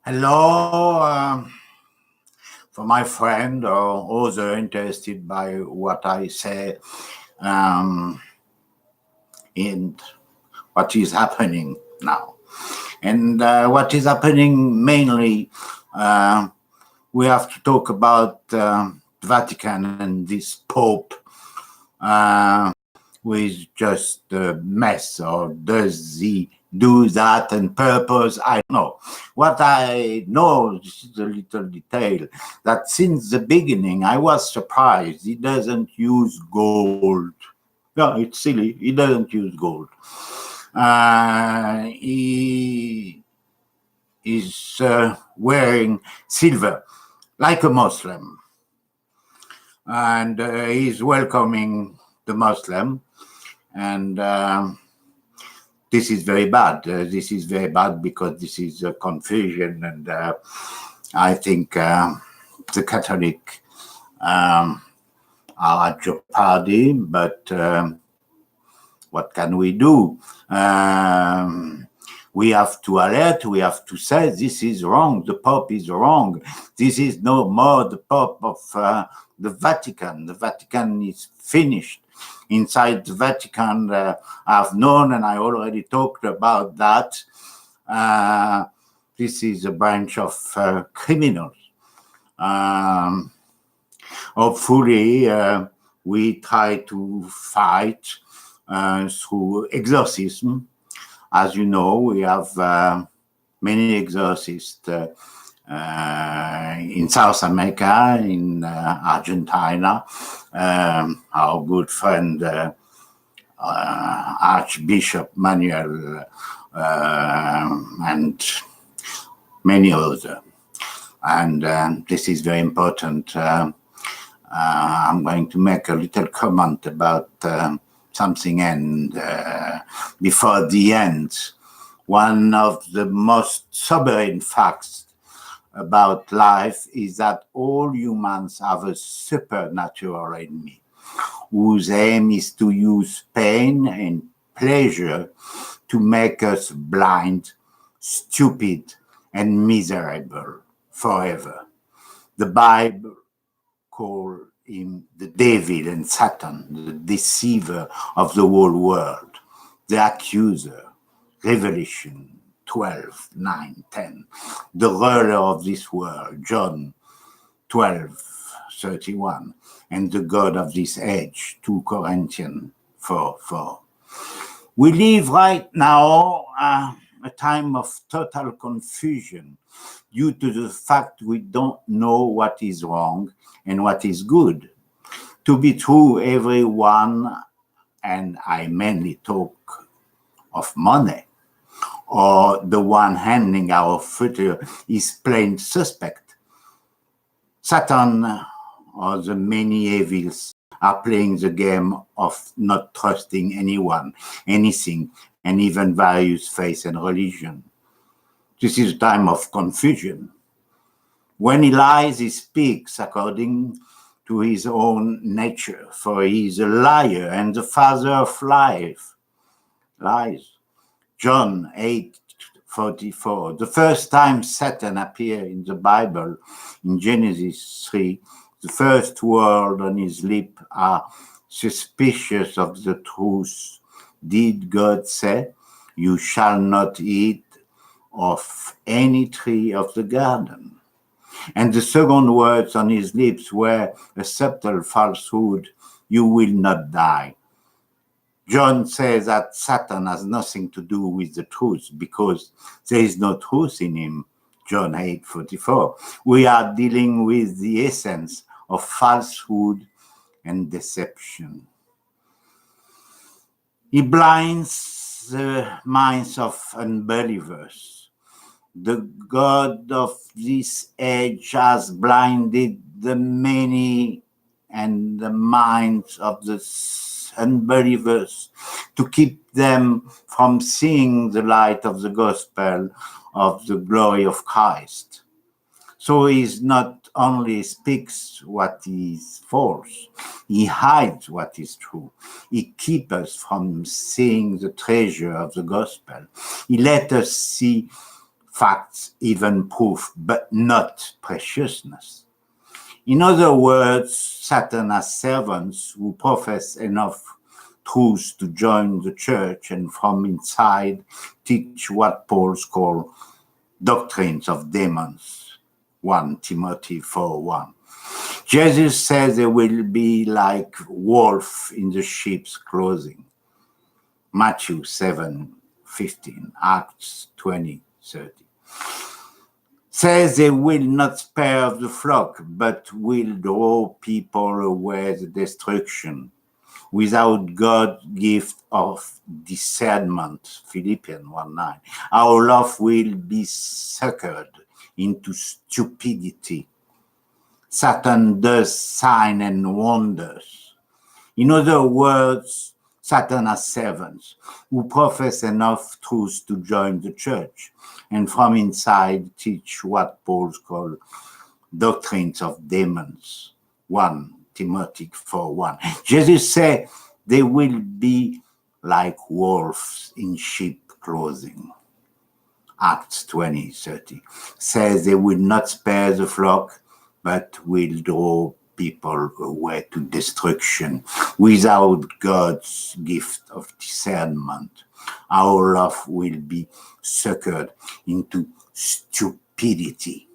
Hello, for my friend or other interested by what I say um, in what is happening now. And what is happening mainly, uh, we have to talk about the Vatican and this Pope who is just a mess, or does he do that on purpose? I don't know. What I know, this is a little detail, that since the beginning I was surprised he doesn't use gold. No, it's silly. He doesn't use gold. He is wearing silver like a Muslim, and he's welcoming the Muslim. And this is very bad. This is very bad because this is a confusion, and I think the Catholic are at jeopardy. But what can we do? We have to alert. We have to say this is wrong. The Pope is wrong. This is no more the Pope of the Vatican. The Vatican is finished. Inside the Vatican, I've known, and I already talked about that. This is a branch of criminals. Hopefully, we try to fight through exorcism. As you know, we have many exorcists in South America, in Argentina. Our good friend Archbishop Manuel and many others. And this is very important. I'm going to make a little comment about something, and before the end, one of the most sobering facts about life is that all humans have a supernatural enemy whose aim is to use pain and pleasure to make us blind, stupid, and miserable forever. The Bible calls him the devil and Satan, the deceiver of the whole world, the accuser. Revelation 12, 9, 10. The ruler of this world, John 12, 31. And the God of this age, 2 Corinthians 4, 4. We live right now a time of total confusion due to the fact we don't know what is wrong and what is good. To be true, everyone, and I mainly talk of money, or the one handling our future, is plain suspect. Satan or the many evils are playing the game of not trusting anyone, anything, and even various faiths and religion. This is a time of confusion. When he lies, he speaks according to his own nature, for he is a liar and the father of lies. John 8:44. The first time Satan appeared in the Bible, in Genesis 3, the first word on his lip are suspicious of the truth. Did God say, "You shall not eat of any tree of the garden"? And the second words on his lips were a subtle falsehood: "You will not die." John says that Satan has nothing to do with the truth because there is no truth in him. John 8:44. We are dealing with the essence of falsehood and deception. He blinds the minds of unbelievers. The God of this age has blinded the many and the minds of the unbelievers to keep them from seeing the light of the gospel of the glory of Christ. So he not only speaks what is false, he hides what is true. He keeps us from seeing the treasure of the gospel. He let us see facts, even proof, but not preciousness. In other words, Satan has servants who profess enough truths to join the church and from inside teach what Paul's called doctrines of demons. 1 Timothy 4:1. Jesus says they will be like wolf in the sheep's clothing. Matthew 7:15, Acts 20:30. Says they will not spare the flock, but will draw people away to destruction without God's gift of discernment. Philippians 1:9. Our love will be suckered into stupidity. Satan does signs and wonders. In other words, Satan has servants who profess enough truths to join the church and from inside teach what Paul called doctrines of demons. 1 Timothy 4:1. Jesus said they will be like wolves in sheep clothing. Acts 20:30 says they will not spare the flock, but will draw people away to destruction without God's gift of discernment. Our love will be suckered into stupidity.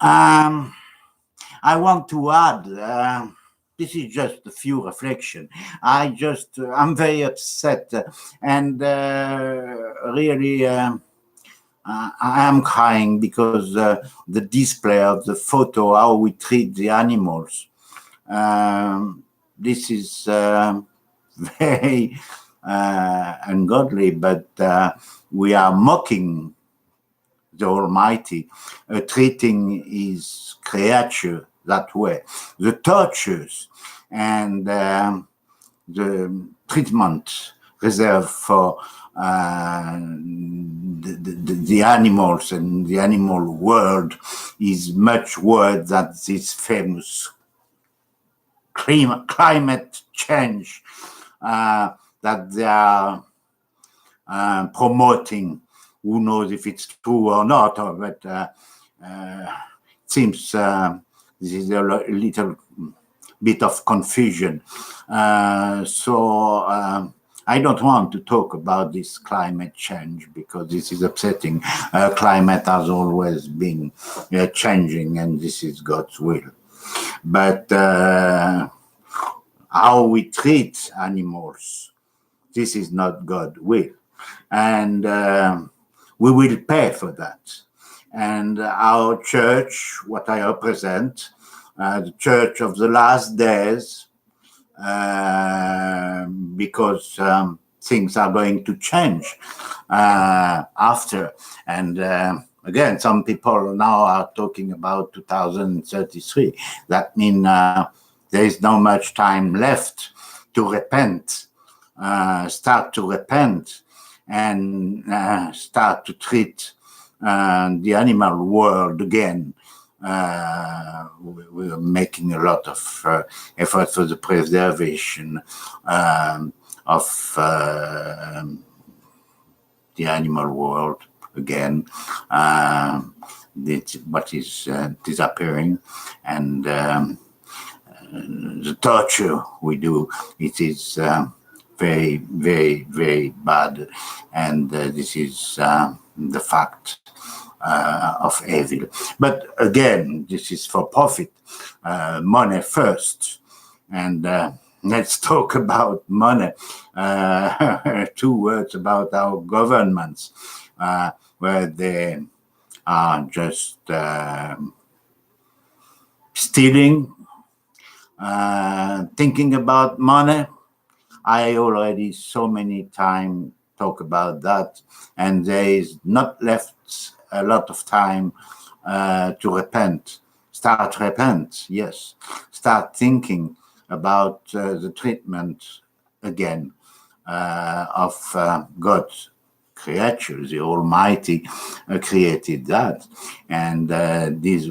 I want to add, this is just a few reflections. I'm very upset and really I am crying because the display of the photo, how we treat the animals. This is very ungodly, but we are mocking the Almighty, treating his creature that way. The tortures and the treatment reserved for the animals and the animal world is much worse than this famous climate change that they are promoting. Who knows if it's true or not, but it seems this is a little bit of confusion. So I don't want to talk about this climate change because this is upsetting. Climate has always been changing and this is God's will. But how we treat animals, this is not God's will. And we will pay for that. And our church, what I represent, the church of the last days, because things are going to change after. And again, some people now are talking about 2033. That means there is not much time left to repent, start to repent, and start to treat the animal world again. We're making a lot of effort for the preservation of the animal world again. What is disappearing, and the torture we do, it is very, very, very bad, and this is the fact of evil. But again, this is for profit, money first, and let's talk about money. 2 words about our governments, where they are just stealing, thinking about money. I already so many times talk about that, and there is not left a lot of time to repent. Start repent, yes. Start thinking about the treatment again of God's creatures. The Almighty created that, and this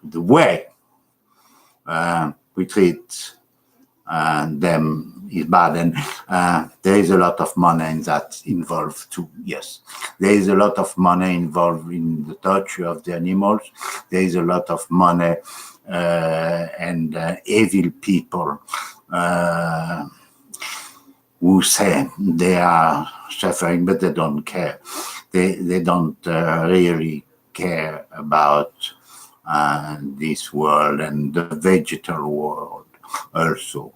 the way we treat them is bad. And there is a lot of money that involved too. Yes, there is a lot of money involved in the torture of the animals. There is a lot of money and evil people who say they are suffering, but they don't care. They don't really care about this world and the vegetal world also.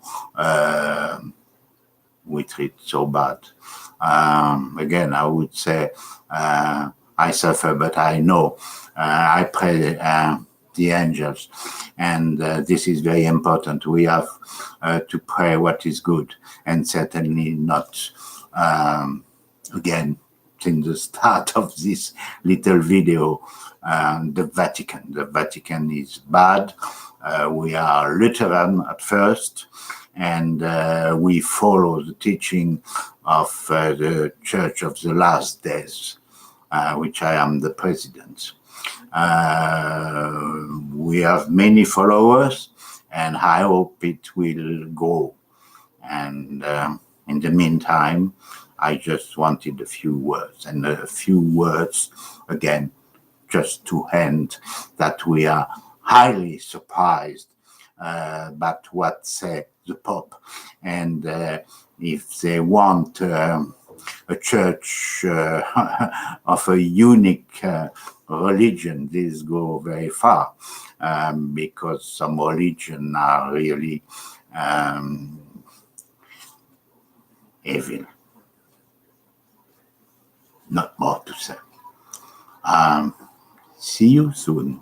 We treat so bad. Again, I would say I suffer, but I know. I pray the angels, and this is very important. We have to pray what is good, and certainly not, again, since the start of this little video, the Vatican. The Vatican is bad. We are Lutheran at first, and we follow the teaching of the Church of the Last Days, which I am the president. We have many followers, and I hope it will grow. And in the meantime, I just wanted a few words, and a few words, again, just to end, that we are highly surprised by what said the Pope. And if they want a church of a unique religion, this go very far, because some religions are really evil. Not more to say. See you soon.